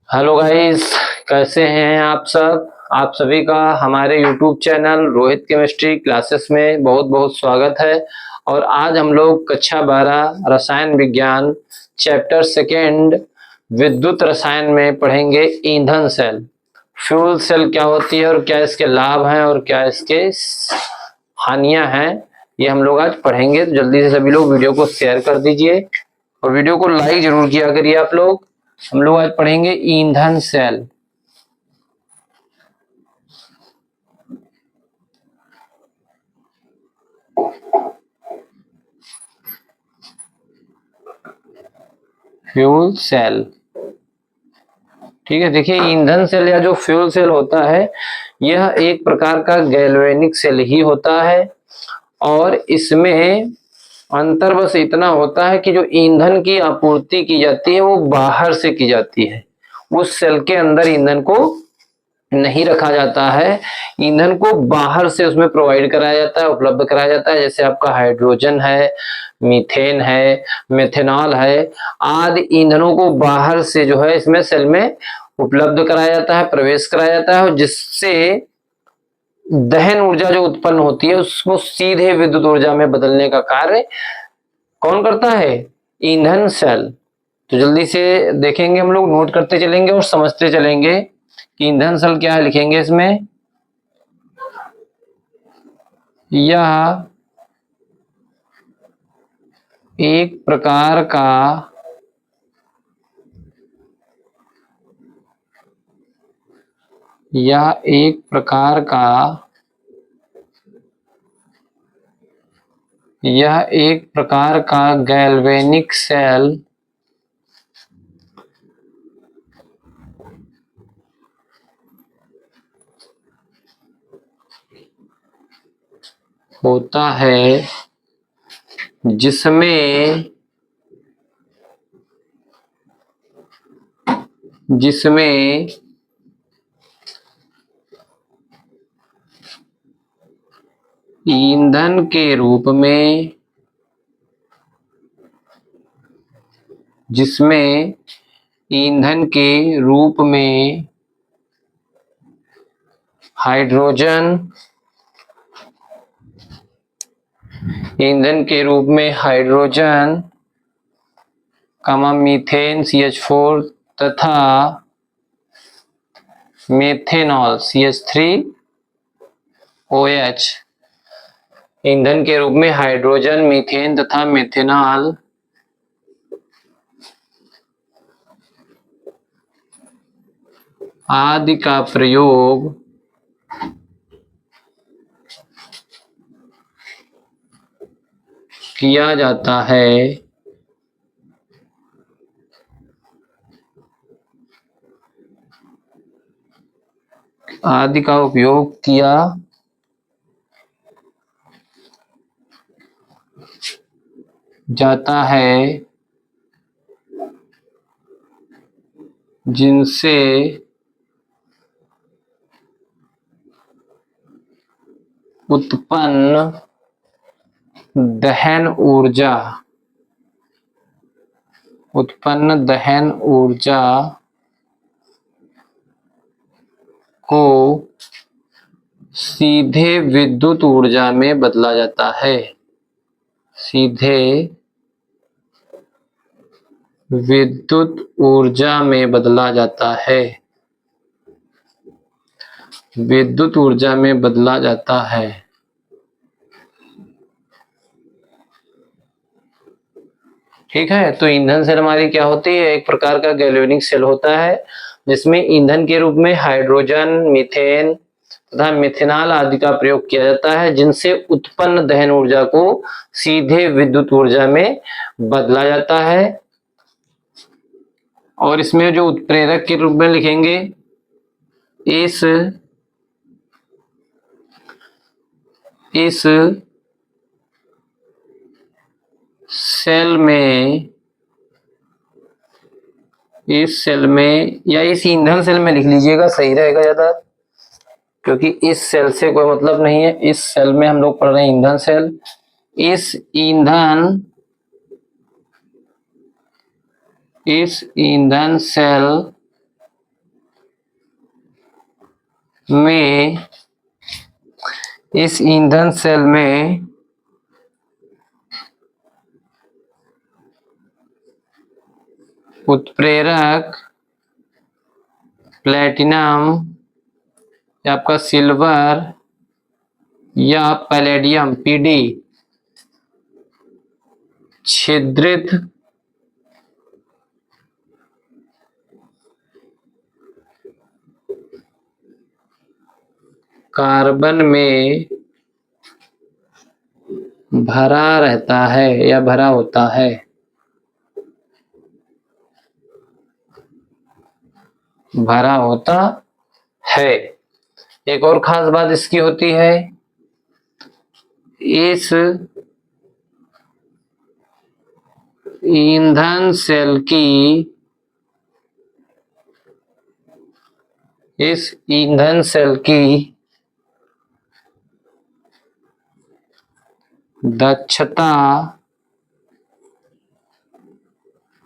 Hello guys, कैसे हैं आप सब। आप सभी का हमारे YouTube channel Rohit chemistry classes में बहुत बहुत स्वागत है। और आज हम लोग कक्षा 12 रसायन विज्ञान चैप्टर सेकेंड विद्युत रसायन में पढ़ेंगे ईंधन सेल। फ्यूल सेल क्या होती है और क्या इसके लाभ हैं और क्या इसके हानियां हैं, ये हम लोग आज पढ़ेंगे। तो जल्दी से सभी लोग वीडियो को शेयर कर दीजिए और वीडियो को लाइक जरूर किया करिए आप लोग। हम लोग आज पढ़ेंगे ईंधन सेल। फ्यूल सेल, ठीक है। देखिए, ईंधन सेल या जो फ्यूल सेल होता है यह एक प्रकार का गैल्वेनिक सेल ही होता है। और इसमें अंतर बस इतना होता है कि जो ईंधन की आपूर्ति की जाती है वो बाहर से की जाती है, उस सेल के अंदर ईंधन को नहीं रखा जाता है। ईंधन को बाहर से उसमें प्रोवाइड कराया जाता है, उपलब्ध कराया जाता है। जैसे आपका हाइड्रोजन है, मीथेन है, मेथेनॉल है, आदि ईंधनों को बाहर से जो है इसमें सेल में उपलब्ध कराया जाता है, प्रवेश कराया जाता है। और जिससे दहन ऊर्जा जो उत्पन्न होती है उसको सीधे विद्युत ऊर्जा में बदलने का कार्य कौन करता है? ईंधन सेल। तो जल्दी से देखेंगे, हम लोग नोट करते चलेंगे और समझते चलेंगे कि ईंधन सेल क्या है। लिखेंगे इसमें, यह एक प्रकार का यह एक प्रकार का यह एक प्रकार का गैल्वेनिक सेल होता है जिसमें ईंधन के रूप में जिसमें ईंधन के रूप में हाइड्रोजन ईंधन के रूप में हाइड्रोजन, मीथेन CH4 तथा मेथेनॉल CH3OH, ईंधन के रूप में हाइड्रोजन, मीथेन तथा मेथेनॉल आदि का प्रयोग किया जाता है आदि का उपयोग किया जाता है जिनसे उत्पन्न दहन ऊर्जा को सीधे विद्युत ऊर्जा में बदला जाता है। सीधे विद्युत ऊर्जा में बदला जाता है। विद्युत ऊर्जा में बदला जाता है। ठीक है। तो ईंधन सेल हमारी क्या होती है? एक प्रकार का गैल्वेनिक सेल होता है जिसमें ईंधन के रूप में हाइड्रोजन, मीथेन तथा मिथेनॉल आदि का प्रयोग किया जाता है, जिनसे उत्पन्न दहन ऊर्जा को सीधे विद्युत ऊर्जा में बदला जाता है। और इसमें जो उत्प्रेरक के रूप में लिखेंगे, इस सेल में या इस ईंधन सेल में लिख लीजिएगा, सही रहेगा ज्यादा, क्योंकि इस सेल से कोई मतलब नहीं है। इस सेल में हम लोग पढ़ रहे हैं ईंधन सेल। इस ईंधन सेल में इस ईंधन सेल में उत्प्रेरक प्लेटिनम या आपका सिल्वर या पैलेडियम पीडी छिद्रित कार्बन में भरा रहता है या भरा होता है। भरा होता है। एक और खास बात इसकी होती है, इस ईंधन सेल की दक्षता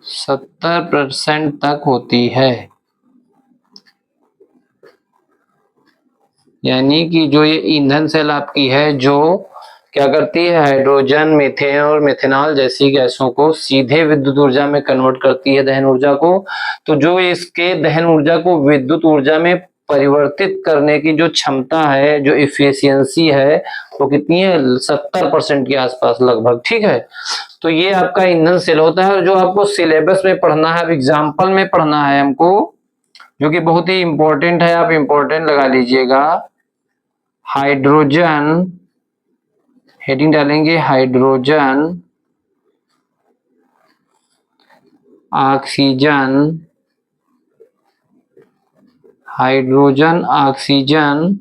70% तक होती है। यानी कि जो ये ईंधन सेल आपकी है, जो क्या करती है, हाइड्रोजन, मीथेन और मेथेनॉल जैसी गैसों को सीधे विद्युत ऊर्जा में कन्वर्ट करती है, दहन ऊर्जा को। तो जो इसके दहन ऊर्जा को विद्युत ऊर्जा में परिवर्तित करने की जो क्षमता है, जो इफिशियंसी है, वो कितनी है, 70% के आसपास लगभग। ठीक है, तो ये आपका ईंधन सेल होता है। और जो आपको सिलेबस में पढ़ना है, अब एग्जाम्पल में पढ़ना है हमको, जो कि बहुत ही इंपॉर्टेंट है, आप इंपॉर्टेंट लगा लीजिएगा। हाइड्रोजन, हेडिंग डालेंगे हाइड्रोजन, ऑक्सीजन, हाइड्रोजन ऑक्सीजन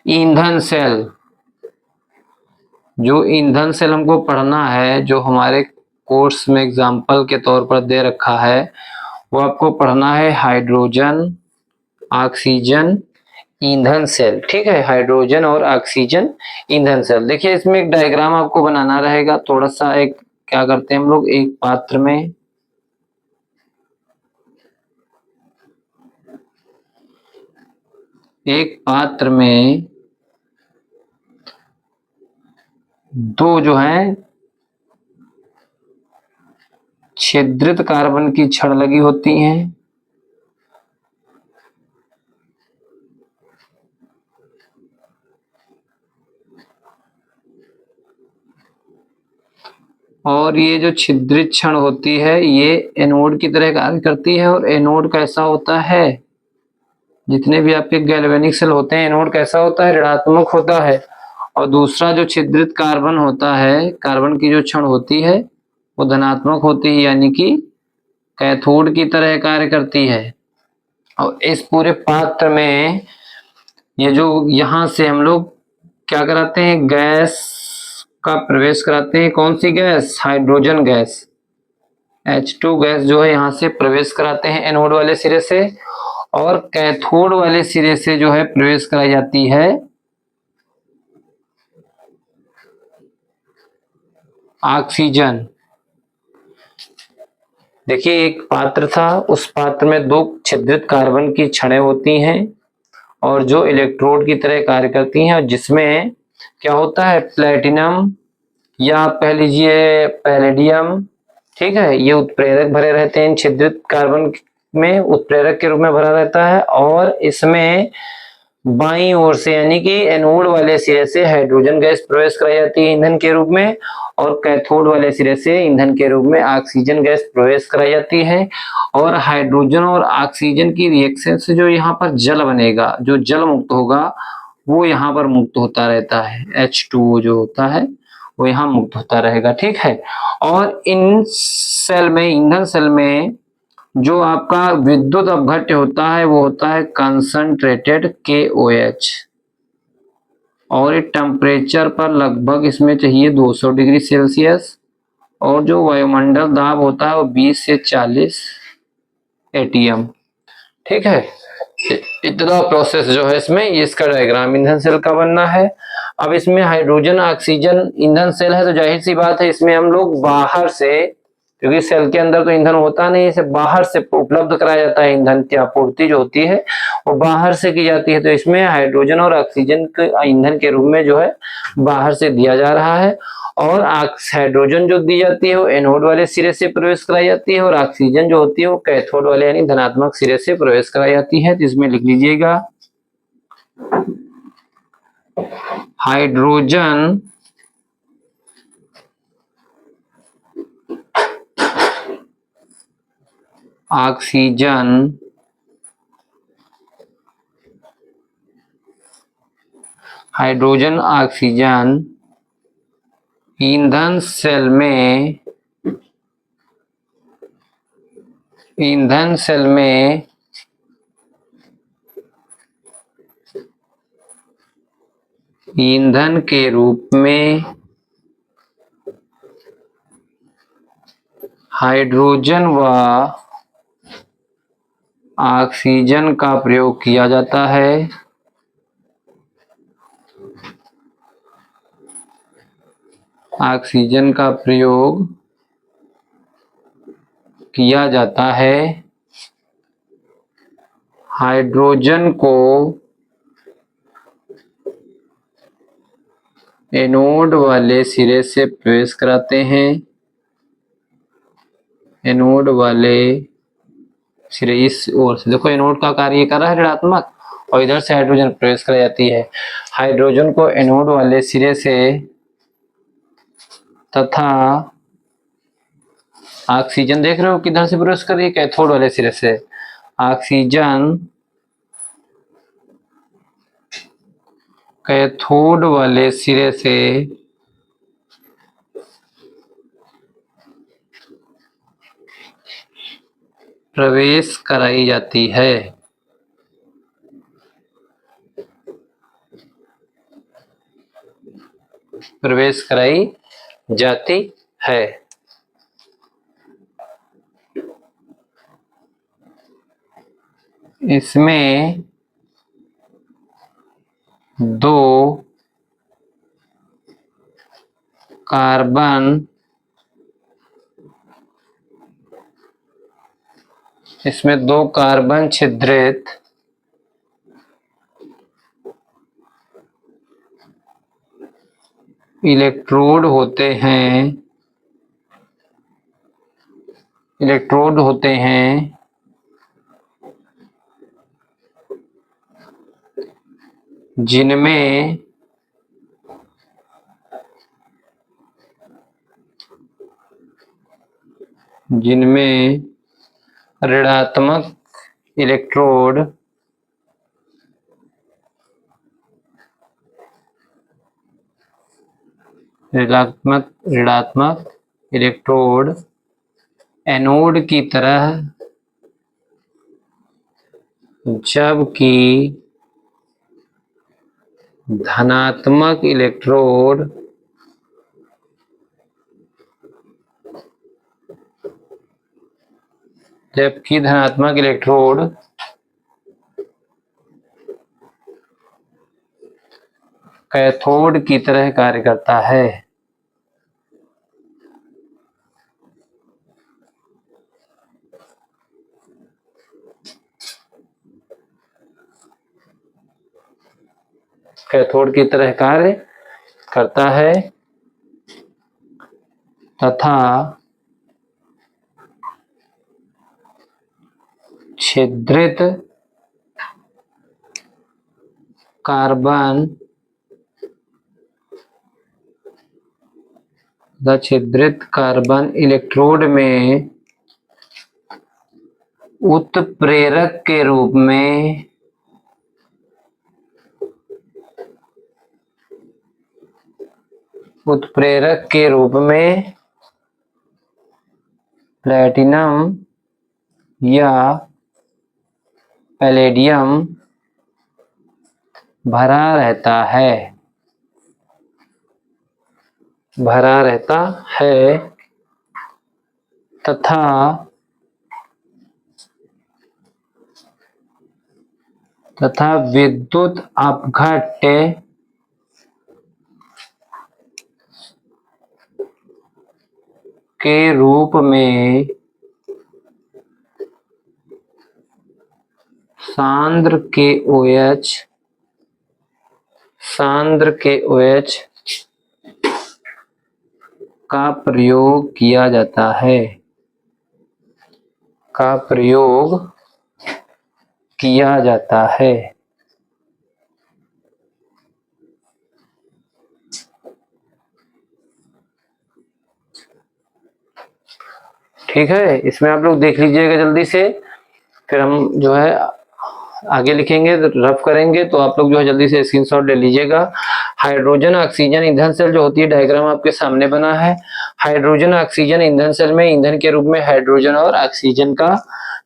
ईंधन सेल। जो ईंधन सेल हमको पढ़ना है, जो हमारे कोर्स में एग्जाम्पल के तौर पर दे रखा है, वो आपको पढ़ना है हाइड्रोजन ऑक्सीजन ईंधन सेल। ठीक है, हाइड्रोजन और ऑक्सीजन ईंधन सेल। देखिए इसमें एक डायग्राम आपको बनाना रहेगा। थोड़ा सा एक क्या करते हैं हम लोग, एक पात्र में दो जो है छिद्रित कार्बन की छड़ लगी होती हैं। और ये जो छिद्रित छड़ होती है, ये एनोड की तरह कार्य करती है। और एनोड कैसा होता है, जितने भी आपके गैल्वेनिक सेल होते हैं, एनोड कैसा होता है, ऋणात्मक होता है। और दूसरा जो छिद्रित कार्बन होता है, कार्बन की जो छड़ होती है, वो धनात्मक होती है, यानी कि कैथोड की तरह कार्य करती है। और इस पूरे पात्र में ये जो यहां से हम लोग क्या कराते हैं, गैस का प्रवेश कराते हैं। कौन सी gas, hydrogen gas, H2 gas जो है यहां से प्रवेश कराते हैं एनोड वाले सिरे से। और कैथोड वाले सिरे से जो है प्रवेश कराई जाती है ऑक्सीजन। देखिए एक पात्र था, उस पात्र में दो छिद्रित कार्बन की छड़ें होती हैं और जो इलेक्ट्रोड की तरह कार्य करती हैं, और जिसमें क्या होता है, प्लेटिनम या आप कह लीजिए पैलेडियम। ठीक है, ये उत्प्रेरक भरे रहते हैं। छिद्रित कार्बन में उत्प्रेरक के रूप में भरा रहता है। और इसमें बाईं ओर से यानी कि एनोड वाले सिरे से हाइड्रोजन गैस प्रवेश कराई जाती है ईंधन के रूप में, और कैथोड वाले सिरे से ईंधन के रूप में ऑक्सीजन गैस प्रवेश कराई जाती है। और हाइड्रोजन और ऑक्सीजन की रिएक्शन से जो यहाँ पर जल बनेगा, जो जल मुक्त होगा, वो यहाँ पर मुक्त होता रहता है। H2O जो होता है वो यहाँ मुक्त होता रहेगा। ठीक है, और इन सेल में, ईंधन सेल में जो आपका विद्युत अपघट्य होता है, वो होता है कंसंट्रेटेड KOH। और टेम्परेचर पर लगभग इसमें चाहिए 200 डिग्री सेल्सियस। और जो वायुमंडल दाब होता है वो 20 से 40 ATM। ठीक है, इतना प्रोसेस जो है इसमें, इसका डायग्राम ईंधन सेल का बनना है। अब इसमें हाइड्रोजन ऑक्सीजन ईंधन सेल है, तो जाहिर सी बात है इसमें हम लोग बाहर से क्योंकि सेल के अंदर तो ईंधन होता नहीं, इसे बाहर से उपलब्ध कराया जाता है। ईंधन की आपूर्ति जो होती है वो बाहर से की जाती है, तो इसमें हाइड्रोजन और ऑक्सीजन के ईंधन के रूप में जो है बाहर से दिया जा रहा है। और हाइड्रोजन जो दी जाती है वो एनोड वाले सिरे से प्रवेश कराई जाती है, और ऑक्सीजन जो होती है वो कैथोड वाले यानी धनात्मक सिरे से प्रवेश कराई जाती है। तो इसमें लिख लीजिएगा हाइड्रोजन ऑक्सीजन हाइड्रोजन ऑक्सीजन ईंधन सेल में ईंधन के रूप में हाइड्रोजन व ऑक्सीजन का प्रयोग किया जाता है। ऑक्सीजन का प्रयोग किया जाता है। हाइड्रोजन को एनोड वाले सिरे से प्रवेश कराते हैं। एनोड वाले सिरे इस ओर से, देखो एनोड का कार्य कर रहा है ऋणात्मक, और इधर से हाइड्रोजन प्रवेश कराई जाती है। हाइड्रोजन को एनोड वाले सिरे से तथा ऑक्सीजन देख रहे हो किधर से प्रवेश कर रही है, कैथोड वाले सिरे से। ऑक्सीजन कैथोड वाले सिरे से प्रवेश कराई जाती है। प्रवेश कराई जाती है। इसमें दो कार्बन छिद्रित इलेक्ट्रोड होते हैं जिनमें ऋणात्मक इलेक्ट्रोड एनोड की तरह, जबकि धनात्मक इलेक्ट्रोड कैथोड की तरह कार्य करता है। कैथोड की तरह कार्य करता है तथा छिद्रित कार्बन इलेक्ट्रोड में उत्प्रेरक के रूप में प्लेटिनम या पैलेडियम भरा रहता है तथा विद्युत अपघट्य के रूप में सांद्र KOH का प्रयोग किया जाता है, ठीक है। इसमें आप लोग देख लीजिएगा जल्दी से, फिर हम जो है आगे लिखेंगे, रफ करेंगे, तो आप लोग जो है जल्दी से स्क्रीनशॉट ले लीजिएगा। हाइड्रोजन ऑक्सीजन ईंधन सेल जो होती है, डायग्राम आपके सामने बना है। हाइड्रोजन ऑक्सीजन ईंधन सेल में ईंधन के रूप में हाइड्रोजन और ऑक्सीजन का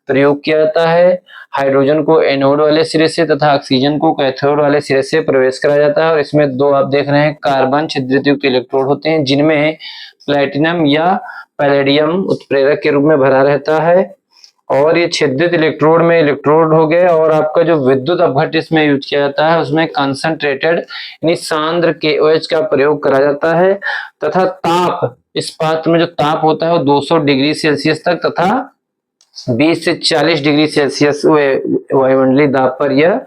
प्रयोग किया जाता है। हाइड्रोजन को एनोड वाले सिरे से तथा ऑक्सीजन को कैथोड वाले सिरे से प्रवेश कराया जाता है। और इसमें दो आप देख रहे हैं कार्बन छिद्रित युक्त इलेक्ट्रोड होते हैं, जिनमें प्लेटिनम या पैलेडियम उत्प्रेरक के रूप में भरा रहता है। और ये छिद्रित इलेक्ट्रोड में इलेक्ट्रोड हो गए, और आपका जो विद्युत अपघट इसमें यूज किया जाता है उसमें कंसंट्रेटेड यानी सांद्र KOH का प्रयोग करा जाता है। तथा ताप, इस पात्र में जो ताप होता है वो 200 डिग्री सेल्सियस तक तथा 20 से 40 डिग्री सेल्सियस वायुमंडलीय दाब पर यह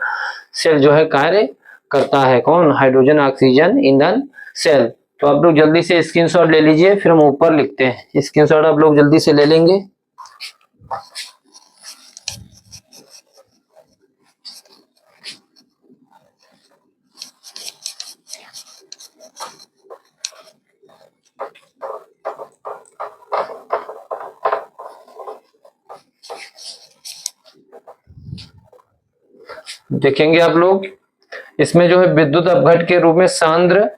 सेल जो है कार्य करता है। कौन? हाइड्रोजन ऑक्सीजन ईंधन सेल। तो आप लोग जल्दी से स्क्रीनशॉट ले लीजिए, फिर हम ऊपर लिखते हैं। स्क्रीनशॉट आप लोग जल्दी से ले लेंगे। देखेंगे आप लोग, इसमें जो है विद्युत अपघट के रूप में सांद्र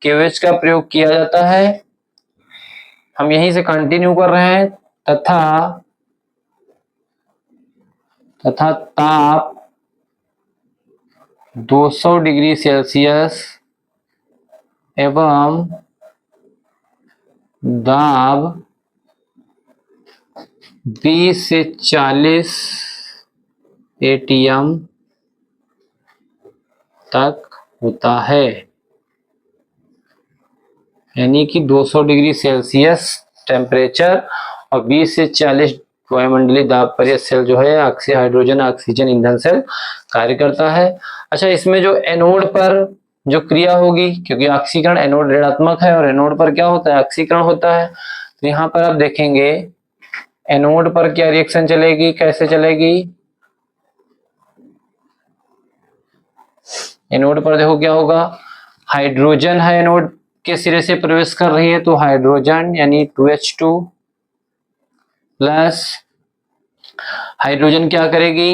KOH का प्रयोग किया जाता है। हम यहीं से कंटिन्यू कर रहे हैं। तथा ताप 200 डिग्री सेल्सियस एवं दाब 20 से 40 ATM तक होता है। यानी कि 200 डिग्री सेल्सियस टेम्परेचर और 20 से 40 वायुमंडलीय दाब पर यह सेल जो है हाइड्रोजन ऑक्सीजन ईंधन सेल कार्य करता है। अच्छा, इसमें जो एनोड पर जो क्रिया होगी, क्योंकि ऑक्सीकरण एनोड ऋणात्मक है और एनोड पर क्या होता है? ऑक्सीकरण होता है। तो यहाँ पर आप देखेंगे एनोड पर क्या रिएक्शन चलेगी, कैसे चलेगी। एनोड पर देखो क्या होगा, हाइड्रोजन है एनोड के सिरे से प्रवेश कर रही है, तो हाइड्रोजन यानी 2H2 प्लस हाइड्रोजन क्या करेगी,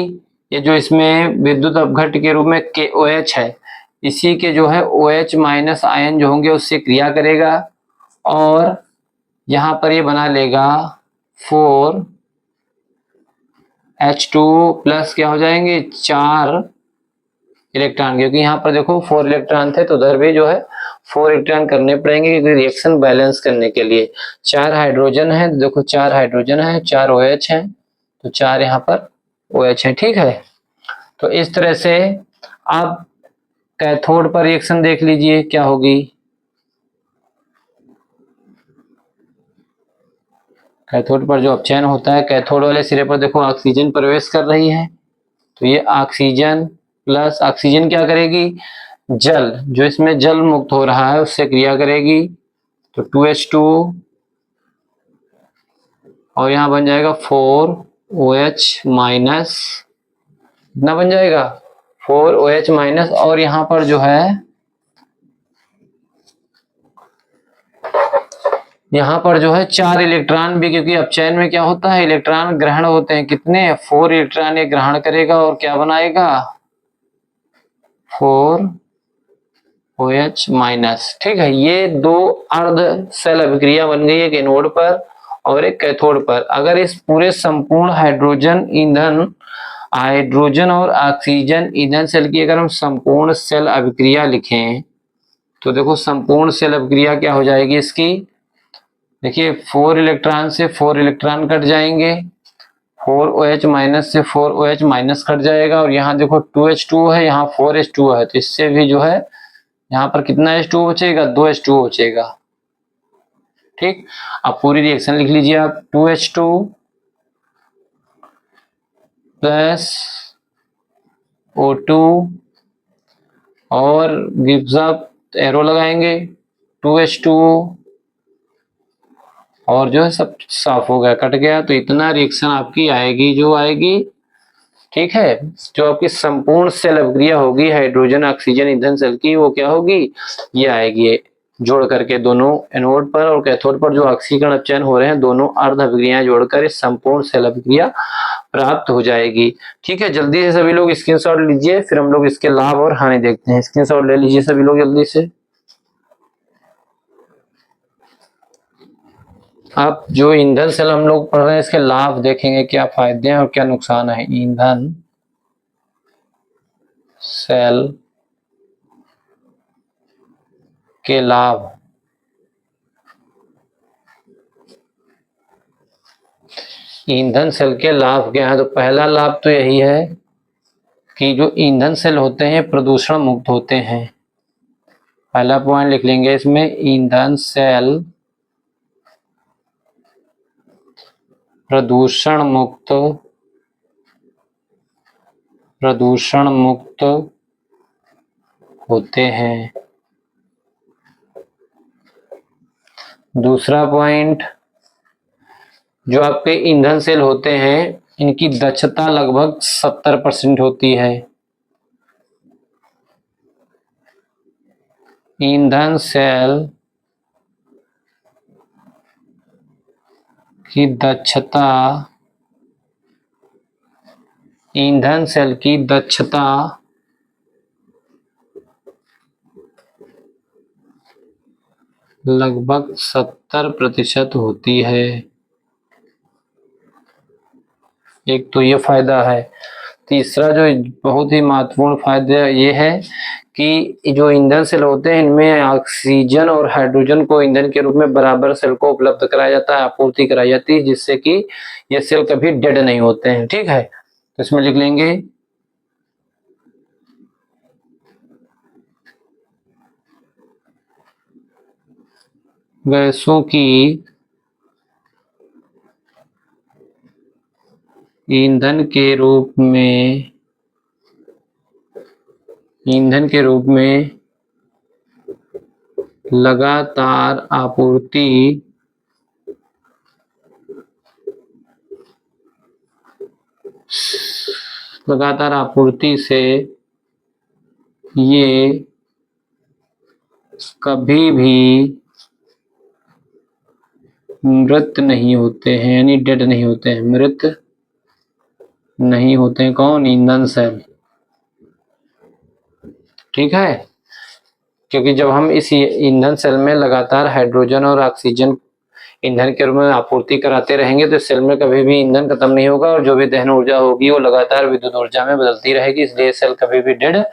ये जो इसमें विद्युत अपघट के रूप में KOH है, इसी के जो है OH माइनस आयन जो होंगे उससे क्रिया करेगा, और यहां पर ये बना लेगा 4H2 प्लस क्या हो जाएंगे 4 इलेक्ट्रॉन, क्योंकि यहाँ पर देखो 4 इलेक्ट्रॉन थे तो उधर भी जो है 4 इलेक्ट्रॉन करने पड़ेंगे, क्योंकि रिएक्शन बैलेंस करने के लिए। 4 हाइड्रोजन है, देखो 4 हाइड्रोजन है, 4 OH है, तो 4 यहाँ पर OH है। ठीक है, तो इस तरह से आप कैथोड पर रिएक्शन देख लीजिए क्या होगी। कैथोड पर जो अपचयन होता है, कैथोड वाले सिरे पर देखो ऑक्सीजन प्रवेश कर रही है, तो ये ऑक्सीजन प्लस ऑक्सीजन क्या करेगी, जल जो इसमें जल मुक्त हो रहा है उससे क्रिया करेगी, तो 2H2 और यहां बन जाएगा 4OH माइनस, कितना बन जाएगा 4OH माइनस, और यहां पर जो है यहाँ पर जो है 4 इलेक्ट्रॉन भी, क्योंकि अपचयन में क्या होता है इलेक्ट्रॉन ग्रहण होते हैं, कितने 4 इलेक्ट्रॉन ये ग्रहण करेगा और क्या बनाएगा 4OH माइनस। ठीक है, ये दो अर्ध सेल अभिक्रिया बन गई, एक एनोड पर और एक कैथोड पर। अगर इस पूरे संपूर्ण हाइड्रोजन और ऑक्सीजन ईंधन सेल की अगर हम संपूर्ण सेल अभिक्रिया लिखें, तो देखो संपूर्ण सेल अभिक्रिया क्या हो जाएगी इसकी, देखिए 4 इलेक्ट्रॉन से 4 इलेक्ट्रॉन कट जाएंगे, 4OH माइनस से 4OH माइनस कट जाएगा, और यहाँ देखो 2H2 है, यहाँ 4H2 है, तो इससे भी जो है यहाँ पर कितना H2 बचेगा 2H2 बचेगा। ठीक, अब पूरी रिएक्शन लिख लीजिए आप, 2H2 प्लस O2 और गिव्स अप, एरो लगाएंगे 2H2O और जो है सब साफ हो गया, कट गया। तो इतना रिएक्शन आपकी आएगी जो आएगी, ठीक है। जो आपकी संपूर्ण सेल अभिक्रिया होगी हाइड्रोजन ऑक्सीजन ईंधन सेल की, वो क्या होगी, ये आएगी जोड़ करके दोनों एनोड पर और कैथोड पर जो ऑक्सीकरण अपचयन हो रहे हैं, दोनों अर्ध अभिक्रियाएं जोड़कर इस संपूर्ण सेल अभिक्रिया प्राप्त हो जाएगी। ठीक है, जल्दी से सभी लोग स्क्रीनशॉट लीजिए, फिर हम लोग इसके लाभ और हानि देखते हैं। स्क्रीनशॉट ले लीजिए सभी लोग जल्दी से। अब जो ईंधन सेल हम लोग पढ़ रहे हैं, इसके लाभ देखेंगे, क्या फायदे हैं और क्या नुकसान है। ईंधन सेल के लाभ, ईंधन सेल के लाभ क्या है, तो पहला लाभ तो यही है कि जो ईंधन सेल होते हैं प्रदूषण मुक्त होते हैं। पहला पॉइंट लिख लेंगे इसमें, ईंधन सेल प्रदूषण मुक्त होते हैं। दूसरा पॉइंट, जो आपके ईंधन सेल होते हैं इनकी दक्षता लगभग 70% होती है। ईंधन सेल की दक्षता, ईंधन सेल की दक्षता लगभग 70% होती है। एक तो ये फायदा है। तीसरा जो बहुत ही महत्वपूर्ण फायदा ये है कि जो ईंधन सेल होते हैं इनमें ऑक्सीजन और हाइड्रोजन को ईंधन के रूप में बराबर सेल को उपलब्ध कराया जाता है, आपूर्ति कराई जाती है, जिससे कि ये सेल कभी डेड नहीं होते हैं। ठीक है, तो इसमें लिख लेंगे गैसों की ईंधन के रूप में लगातार आपूर्ति से ये कभी भी मृत नहीं होते हैं, यानी डेड नहीं होते हैं, मृत नहीं होते हैं। कौन, ईंधन सेल। ठीक है, क्योंकि जब हम इस ईंधन सेल में लगातार हाइड्रोजन और ऑक्सीजन ईंधन के रूप में आपूर्ति कराते रहेंगे तो सेल में कभी भी ईंधन खत्म नहीं होगा और जो भी दहन ऊर्जा होगी वो लगातार विद्युत ऊर्जा में बदलती रहेगी, इसलिए सेल कभी भी डेड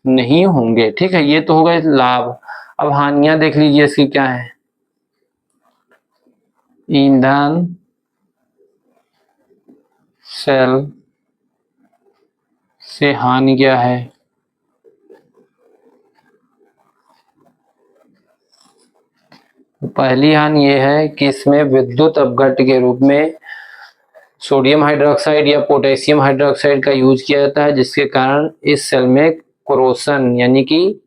नहीं होंगे। ठीक है, ये तो होगा लाभ। अब हानियां देख लीजिए इसकी क्या है। ईंधन सेल से हानि क्या है। पहली हानि ये है कि इसमें विद्युत अपघट्ट के रूप में सोडियम हाइड्रोक्साइड या पोटेशियम हाइड्रोक्साइड का यूज किया जाता है, जिसके कारण इस सेल में कोरोशन यानी कि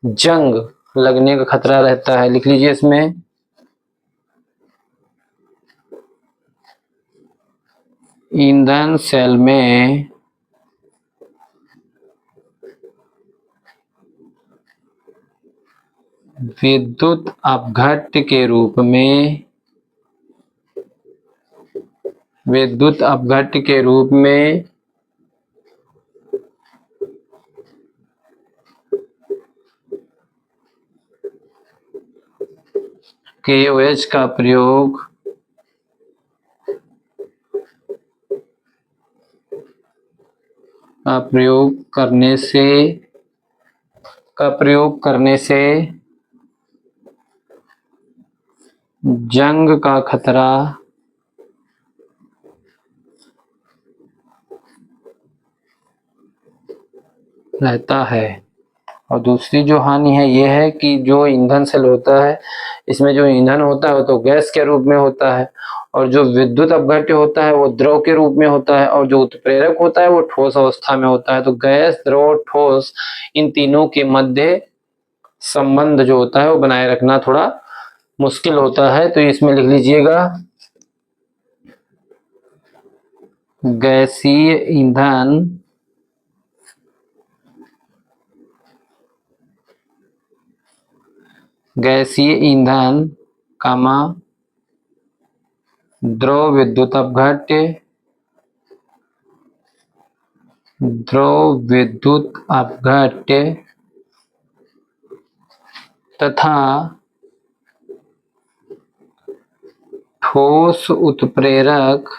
जंग लगने का खतरा रहता है। लिख लीजिए इसमें, ईंधन सेल में विद्युत अपघट्ट के रूप में KOH का प्रयोग करने से जंग का खतरा रहता है। और दूसरी जो हानि है ये है कि जो ईंधन सेल होता है इसमें जो ईंधन होता है वो तो गैस के रूप में होता है, और जो विद्युत अपघट्य होता है वो द्रव के रूप में होता है, और जो उत्प्रेरक होता है वो ठोस अवस्था में होता है। तो गैस, द्रव, ठोस, इन तीनों के मध्य संबंध जो होता है वो बनाए रखना थोड़ा मुश्किल होता है। तो इसमें लिख लीजिएगा गैसीय ईंधन कामा द्रव विद्युत अपघट्य तथा ठोस उत्प्रेरक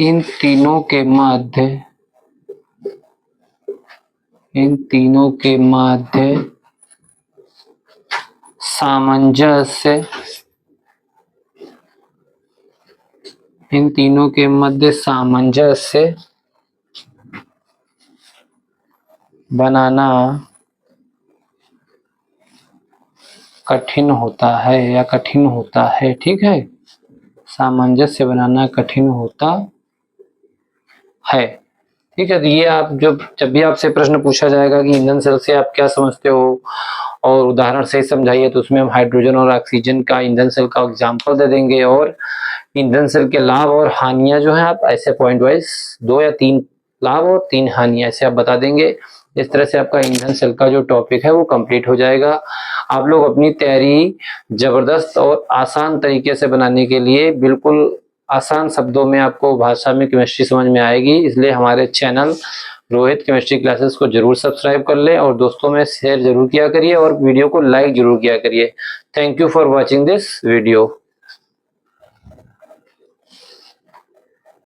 इन तीनों के मध्य सामंजस्य बनाना कठिन होता है ठीक है, सामंजस्य बनाना कठिन होता है। ठीक है, तो ये आप जब भी आपसे प्रश्न पूछा जाएगा कि ईंधन सेल से आप क्या समझते हो और उदाहरण से समझाइए, तो उसमें हम हाइड्रोजन और ऑक्सीजन का ईंधन सेल का एग्जाम्पल दे देंगे, और ईंधन सेल के लाभ और हानियां जो है आप ऐसे पॉइंट वाइज 2 या 3 लाभ और 3 हानियां ऐसे आप बता देंगे। इस तरह से आपका ईंधन सेल का जो टॉपिक है वो कंप्लीट हो जाएगा। आप लोग अपनी तैयारी जबरदस्त और आसान तरीके से बनाने के लिए बिल्कुल आसान शब्दों में आपको भाषा में केमिस्ट्री समझ में आएगी, इसलिए हमारे चैनल रोहित केमिस्ट्री क्लासेस को जरूर सब्सक्राइब कर ले और दोस्तों में शेयर जरूर किया करिए और वीडियो को लाइक जरूर किया करिए। Thank you for watching this video.